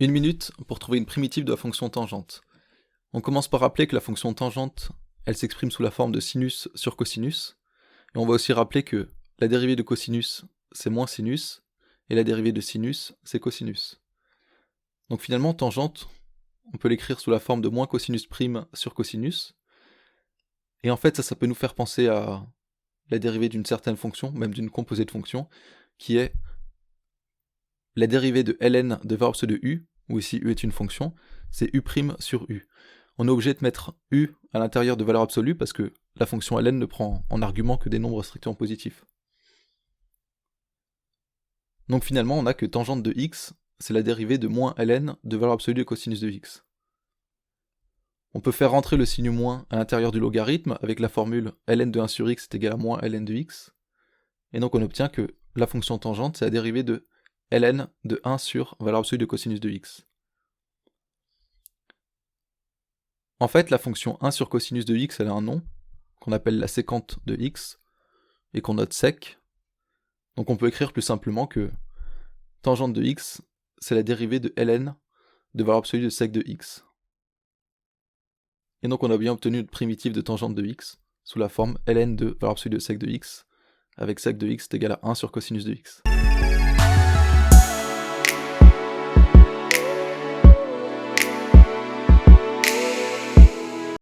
Une minute pour trouver une primitive de la fonction tangente. On commence par rappeler que la fonction tangente, elle s'exprime sous la forme de sinus sur cosinus, et on va aussi rappeler que la dérivée de cosinus, c'est moins sinus, et la dérivée de sinus, c'est cosinus. Donc finalement, tangente, on peut l'écrire sous la forme de moins cosinus prime sur cosinus, et en fait ça peut nous faire penser à la dérivée d'une certaine fonction, même d'une composée de fonctions, qui est la dérivée de ln de valeur absolue de u, où ici u est une fonction, c'est u' sur u. On est obligé de mettre u à l'intérieur de valeur absolue parce que la fonction ln ne prend en argument que des nombres strictement positifs. Donc finalement, on a que tangente de x, c'est la dérivée de moins ln de valeur absolue de cosinus de x. On peut faire rentrer le signe moins à l'intérieur du logarithme avec la formule ln de 1 sur x est égal à moins ln de x, et donc on obtient que la fonction tangente, c'est la dérivée de ln de 1 sur valeur absolue de cosinus de x. En fait, la fonction 1 sur cosinus de x, elle a un nom, qu'on appelle la sécante de x, et qu'on note sec. Donc on peut écrire plus simplement que tangente de x, c'est la dérivée de ln de valeur absolue de sec de x. Et donc on a bien obtenu une primitive de tangente de x, sous la forme ln de valeur absolue de sec de x, avec sec de x est égal à 1 sur cosinus de x.